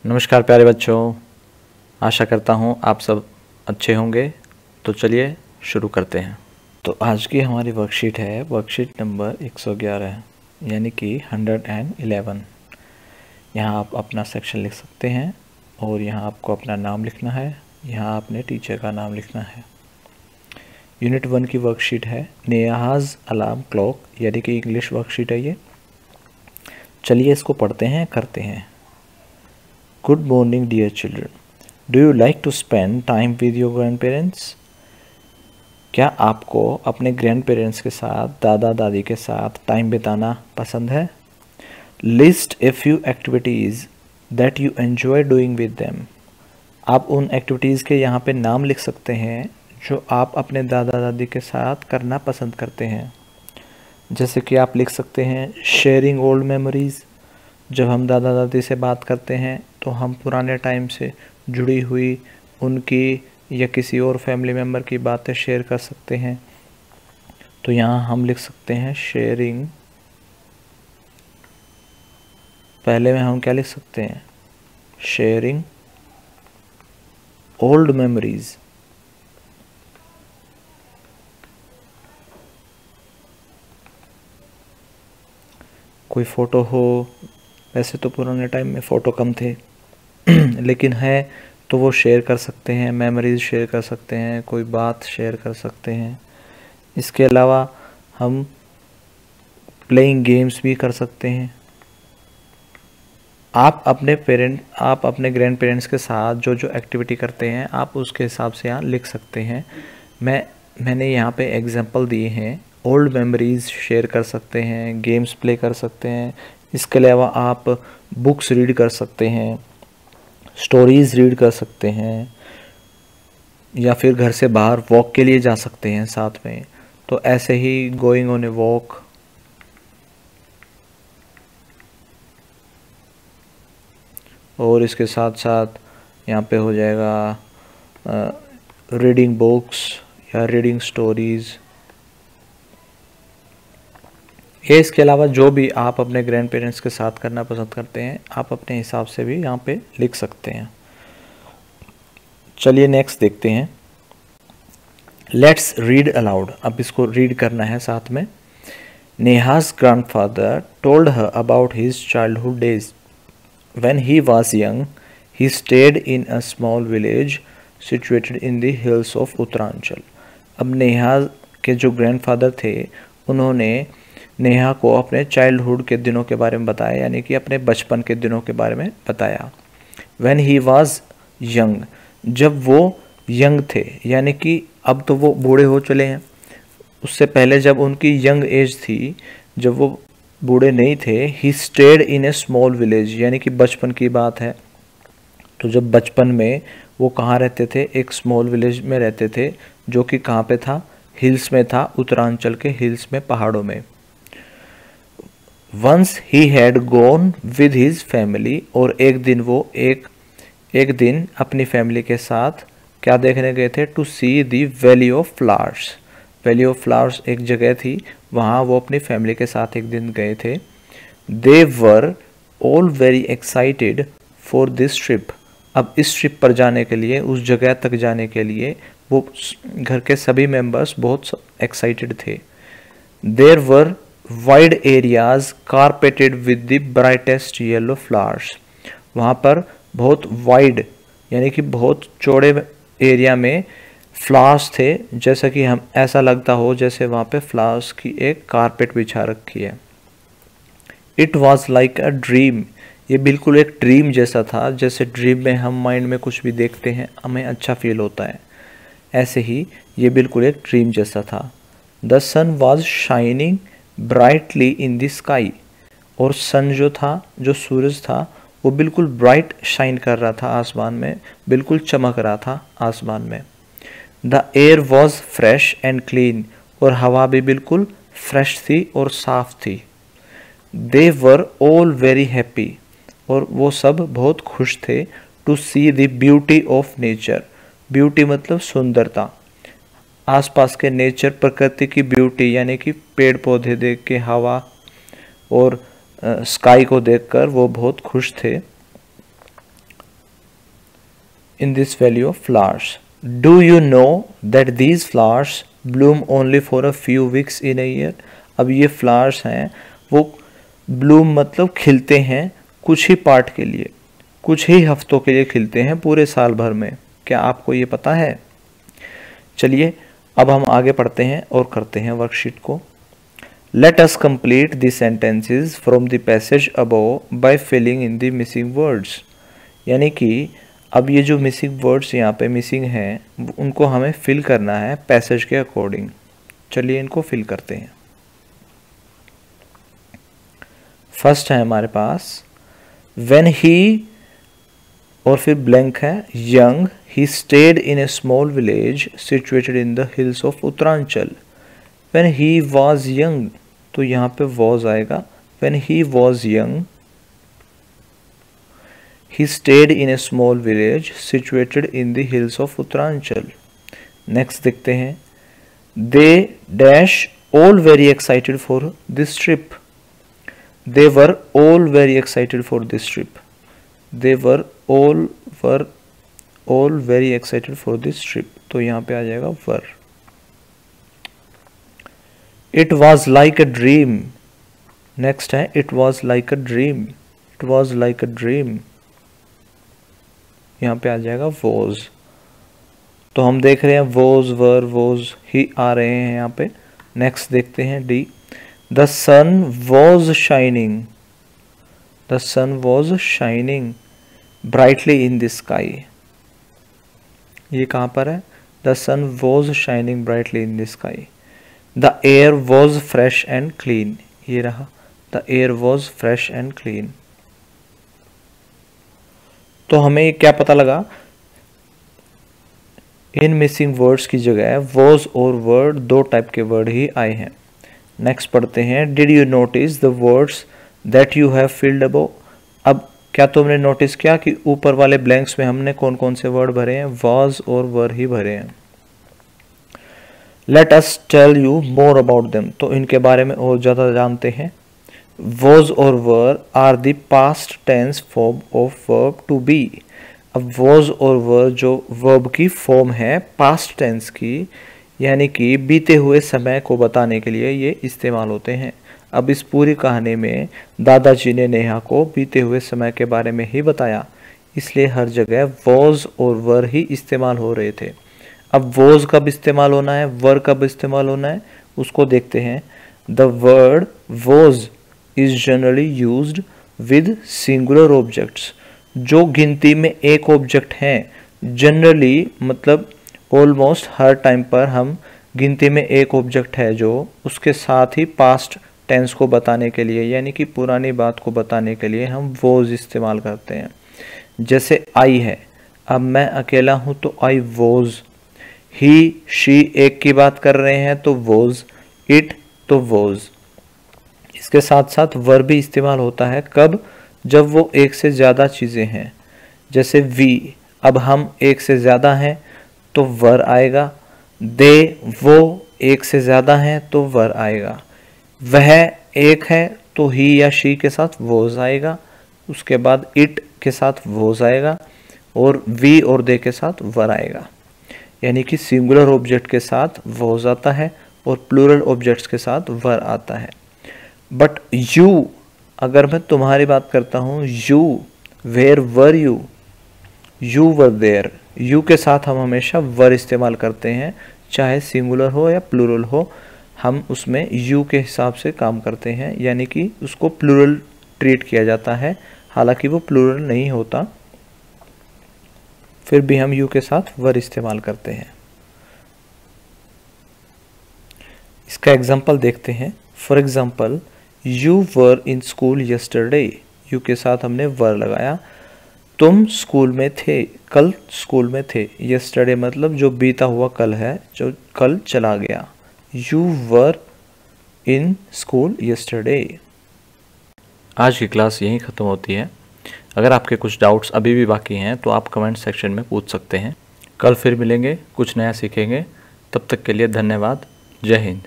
नमस्कार प्यारे बच्चों, आशा करता हूँ आप सब अच्छे होंगे। तो चलिए शुरू करते हैं। तो आज की हमारी वर्कशीट है वर्कशीट नंबर 111 यानी कि 111। यहाँ आप अपना सेक्शन लिख सकते हैं और यहाँ आपको अपना नाम लिखना है, यहाँ आपने टीचर का नाम लिखना है। यूनिट 1 की वर्कशीट है नेहाज़ अलार्म क्लॉक यानी कि इंग्लिश वर्कशीट है ये। चलिए इसको पढ़ते हैं, करते हैं। Good morning dear children. Do you like to spend time with your grandparents? क्या आपको अपने ग्रैंड पेरेंट्स के साथ, दादा दादी के साथ टाइम बिताना पसंद है? List a few activities that you enjoy doing with them. आप उन एक्टिविटीज़ के यहाँ पे नाम लिख सकते हैं जो आप अपने दादा दादी के साथ करना पसंद करते हैं। जैसे कि आप लिख सकते हैं शेयरिंग ओल्ड मेमोरीज़। जब हम दादा दादी से बात करते हैं तो हम पुराने टाइम से जुड़ी हुई उनकी या किसी और फैमिली मेम्बर की बातें शेयर कर सकते हैं। तो यहाँ हम लिख सकते हैं शेयरिंग। पहले में हम क्या लिख सकते हैं? Sharing old memories. कोई फ़ोटो हो, वैसे तो पुराने टाइम में फ़ोटो कम थे लेकिन है तो वो शेयर कर सकते हैं, मेमोरीज शेयर कर सकते हैं, कोई बात शेयर कर सकते हैं। इसके अलावा हम प्लेइंग गेम्स भी कर सकते हैं। आप अपने ग्रैंड पेरेंट्स के साथ जो जो एक्टिविटी करते हैं आप उसके हिसाब से यहाँ लिख सकते हैं। मैंने यहाँ पे एग्जांपल दिए हैं। ओल्ड मेमोरीज शेयर कर सकते हैं, गेम्स प्ले कर सकते हैं। इसके अलावा आप बुक्स रीड कर सकते हैं, स्टोरीज़ रीड कर सकते हैं, या फिर घर से बाहर वॉक के लिए जा सकते हैं साथ में। तो ऐसे he going on a walk, और इसके साथ साथ यहाँ पे हो जाएगा रीडिंग बुक्स या रीडिंग स्टोरीज़। ये इसके अलावा जो भी आप अपने ग्रैंड पेरेंट्स के साथ करना पसंद करते हैं आप अपने हिसाब से भी यहाँ पे लिख सकते हैं। चलिए नेक्स्ट देखते हैं। Let's read aloud. अब इसको रीड करना है साथ में। नेहा's grandfather told her about his childhood days. When he was young, he stayed in a small village situated in the hills of Uttaranchal. अब नेहा के जो ग्रैंडफादर थे उन्होंने नेहा को अपने चाइल्डहुड के दिनों के बारे में बताया, यानी कि अपने बचपन के दिनों के बारे में बताया। When he was young, जब वो यंग थे, यानी कि अब तो वो बूढ़े हो चले हैं। उससे पहले जब उनकी यंग एज थी, जब वो बूढ़े नहीं थे, he stayed in a small village, यानी कि बचपन की बात है। तो जब बचपन में वो कहाँ रहते थे? एक स्मॉल विलेज में रहते थे, जो कि कहाँ पे था? हिल्स में था, उत्तरांचल के हिल्स में, पहाड़ों में। Once he had gone with his family, और एक दिन वो एक दिन अपनी फैमिली के साथ क्या देखने गए थे? To see the valley of flowers. Valley of flowers एक जगह थी, वहाँ वो अपनी फैमिली के साथ एक दिन गए थे। They were all very excited for this trip. अब इस ट्रिप पर जाने के लिए, उस जगह तक जाने के लिए वो घर के सभी मेंबर्स बहुत एक्साइटेड थे। There were wide areas carpeted with the brightest yellow flowers. वहाँ पर बहुत वाइड यानी कि बहुत चौड़े एरिया में फ्लावर्स थे, जैसा कि हम ऐसा लगता हो जैसे वहाँ पे फ्लावर्स की एक कारपेट बिछा रखी है। It was like a dream. ये बिल्कुल एक ड्रीम जैसा था। जैसे ड्रीम में हम माइंड में कुछ भी देखते हैं हमें अच्छा फील होता है, ऐसे ही ये बिल्कुल एक ड्रीम जैसा था। The sun was shining brightly in the sky, और सन जो था, जो सूरज था, वो बिल्कुल ब्राइट शाइन कर रहा था आसमान में, बिल्कुल चमक रहा था आसमान में। The air was fresh and clean, और हवा भी बिल्कुल फ्रेश थी और साफ थी। They were all very happy, और वो सब बहुत खुश थे। To see the beauty of nature. Beauty मतलब सुंदरता, आसपास के नेचर, प्रकृति की ब्यूटी, यानी कि पेड़ पौधे देख के, हवा और स्काई को देखकर वो बहुत खुश थे। in this valley of flowers. Do you know that these flowers bloom only for a few weeks in a year? अब ये flowers हैं वो bloom मतलब खिलते हैं कुछ ही पार्ट के लिए, कुछ ही हफ्तों के लिए खिलते हैं पूरे साल भर में। क्या आपको ये पता है? चलिए अब हम आगे पढ़ते हैं और करते हैं वर्कशीट को। Let us complete the sentences from the passage above by filling in the missing words. यानी कि अब ये जो मिसिंग वर्ड्स यहाँ पे मिसिंग हैं उनको हमें फिल करना है पैसेज के अकॉर्डिंग। चलिए इनको फिल करते हैं। फर्स्ट है हमारे पास When he और फिर ब्लैंक है young he stayed in a small village situated in the hills of Uttaranchal. When he was young तो यहाँ पे was आएगा। When he was young he stayed in a small village situated in the hills of Uttaranchal. Next देखते हैं They dash all very excited for this trip. They were all very excited for this trip. They were all very excited for this trip. तो यहाँ पे आ जाएगा were. It was like a dream. Next है it was like a dream. It was like a dream. यहाँ पे आ जाएगा was. तो हम देख रहे हैं was, were, was ही आ रहे हैं यहाँ पे। नेक्स्ट देखते हैं D. The sun was shining. The sun was shining brightly in the sky. ये कहाँ पर है? The sun was shining brightly in the sky. The air was fresh and clean. ये रहा The air was fresh and clean. तो हमें क्या पता लगा? इन मिसिंग वर्ड्स की जगह was और were दो टाइप के वर्ड ही आए हैं। नेक्स्ट पढ़ते हैं Did you notice the words that you have filled above? अब क्या तुमने नोटिस किया कि ऊपर वाले ब्लैंक्स में हमने कौन कौन से वर्ड भरे हैं? was और were ही भरे हैं। Let us tell you more about them. तो इनके बारे में और ज़्यादा जानते हैं। Was और were are the past tense form of verb to be. अब was और were जो verb की फॉर्म है past tense की, यानी कि बीते हुए समय को बताने के लिए ये इस्तेमाल होते हैं। अब इस पूरी कहानी में दादाजी ने नेहा को बीते हुए समय के बारे में ही बताया, इसलिए हर जगह was और were ही इस्तेमाल हो रहे थे। अब was कब इस्तेमाल होना है, were कब इस्तेमाल होना है, उसको देखते हैं। The word was is generally used with singular objects. जो गिनती में एक ऑब्जेक्ट हैं, जनरली मतलब ऑलमोस्ट हर टाइम पर हम गिनती में एक ऑब्जेक्ट है जो उसके साथ ही पास्ट टेंस को बताने के लिए यानी कि पुरानी बात को बताने के लिए हम was इस्तेमाल करते हैं। जैसे I है, अब मैं अकेला हूँ तो I was, ही शी एक की बात कर रहे हैं तो was, it तो was। इसके साथ साथ वर भी इस्तेमाल होता है कब? जब वो एक से ज़्यादा चीज़ें हैं। जैसे we, अब हम एक से ज़्यादा हैं तो वर आएगा। दे वो एक से ज़्यादा हैं तो वर आएगा। वह एक है तो ही या शी के साथ was आएगा। उसके बाद it के साथ was आएगा और we और they के साथ वर आएगा। यानी कि सिंगुलर ऑब्जेक्ट के साथ was आता है और प्लूरल ऑब्जेक्ट्स के साथ वर आता है। बट you, अगर मैं तुम्हारी बात करता हूँ you, where were you? You were there. you के साथ हम हमेशा वर इस्तेमाल करते हैं, चाहे सिंगुलर हो या प्लूरल हो, हम उसमें you के हिसाब से काम करते हैं, यानी कि उसको प्लूरल ट्रीट किया जाता है, हालांकि वो प्लूरल नहीं होता, फिर भी हम you के साथ वर इस्तेमाल करते हैं। इसका एग्जाम्पल देखते हैं। For example You were in school yesterday. You के साथ हमने वर लगाया। तुम स्कूल में थे, कल स्कूल में थे। Yesterday मतलब जो बीता हुआ कल है, जो कल चला गया। You were in school yesterday. आज की क्लास यहीं ख़त्म होती है। अगर आपके कुछ डाउट्स अभी भी बाकी हैं तो आप कमेंट सेक्शन में पूछ सकते हैं। कल फिर मिलेंगे, कुछ नया सीखेंगे। तब तक के लिए धन्यवाद। जय हिंद।